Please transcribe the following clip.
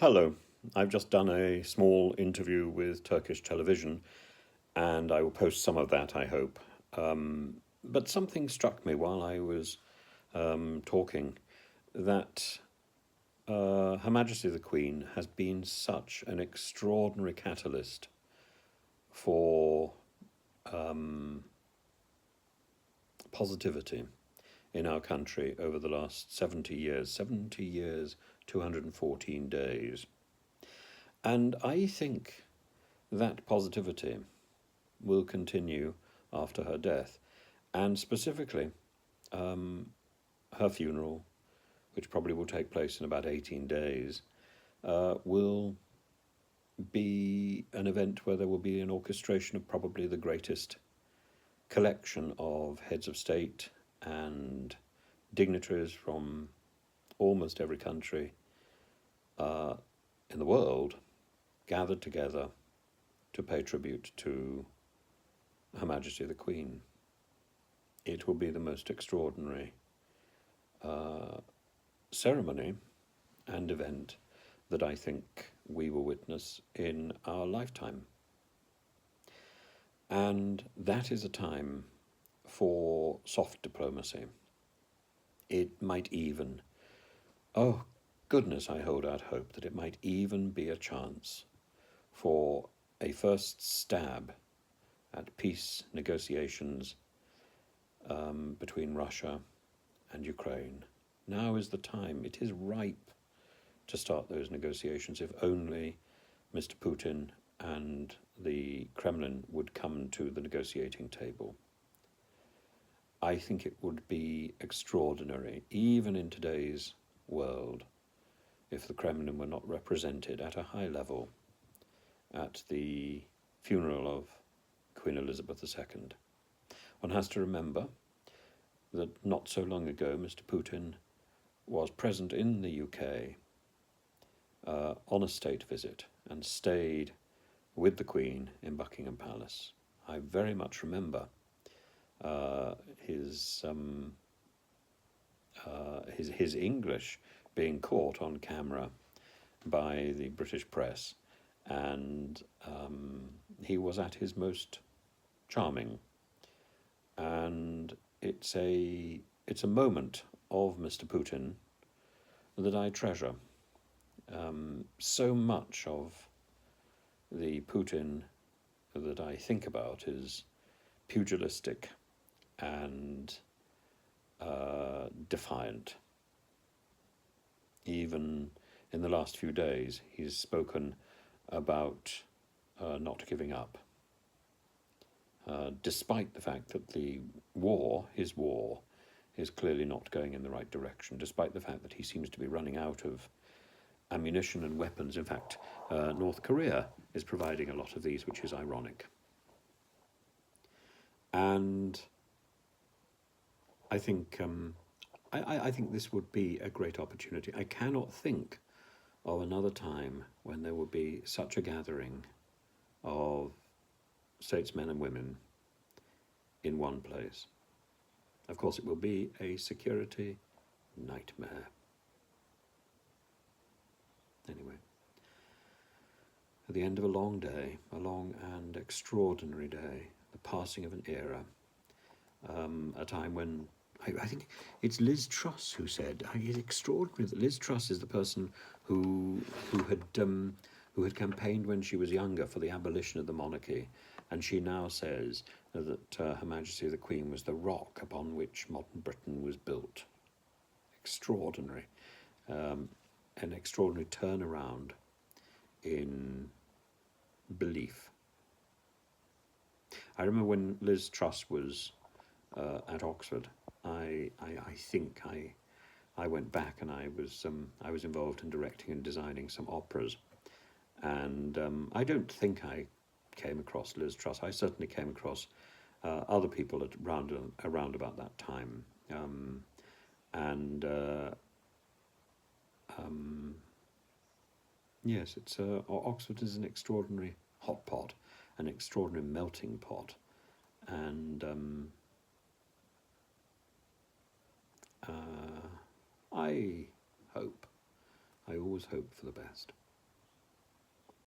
Hello, I've just done a small interview with Turkish television and I will post some of that, I hope. But something struck me while I was talking that Her Majesty the Queen has been such an extraordinary catalyst for positivity in our country over the last 70 years. 70 years, 214 days. And I think that positivity will continue after her death. And specifically, her funeral, which probably will take place in about 18 days, will be an event where there will be an orchestration of probably the greatest collection of heads of state and dignitaries from almost every country in the world gathered together to pay tribute to Her Majesty the Queen. It will be the most extraordinary ceremony and event that I think we will witness in our lifetime. And that is a time for soft diplomacy. It might even, oh goodness, I hold out hope that it might even be a chance for a first stab at peace negotiations between Russia and Ukraine. Now is the time. It is ripe to start those negotiations if only Mr. Putin and the Kremlin would come to the negotiating table. I think it would be extraordinary, even in today's world, if the Kremlin were not represented at a high level at the funeral of Queen Elizabeth II. One has to remember that not so long ago Mr. Putin was present in the UK on a state visit and stayed with the Queen in Buckingham Palace. I very much remember his English being caught on camera by the British press, and he was at his most charming. And it's a moment of Mr. Putin that I treasure. So much of the Putin that I think about is pugilistic and defiant. Even in the last few days, he's spoken about not giving up, despite the fact that his war, is clearly not going in the right direction, despite the fact that he seems to be running out of ammunition and weapons. In fact, North Korea is providing a lot of these, which is ironic. And I think I think this would be a great opportunity. I cannot think of another time when there would be such a gathering of statesmen and women in one place. Of course, it will be a security nightmare. Anyway, at the end of a long day, a long and extraordinary day, the passing of an era, a time when I think it's Liz Truss who said, it's extraordinary that Liz Truss is the person who had campaigned when she was younger for the abolition of the monarchy, and she now says that Her Majesty the Queen was the rock upon which modern Britain was built. Extraordinary. An extraordinary turnaround in belief. I remember when Liz Truss was at Oxford, I think I went back and I was involved in directing and designing some operas, and I don't think I came across Liz Truss. I certainly came across other people around about that time, yes, Oxford is an extraordinary hot pot, an extraordinary melting pot, and I always hope for the best.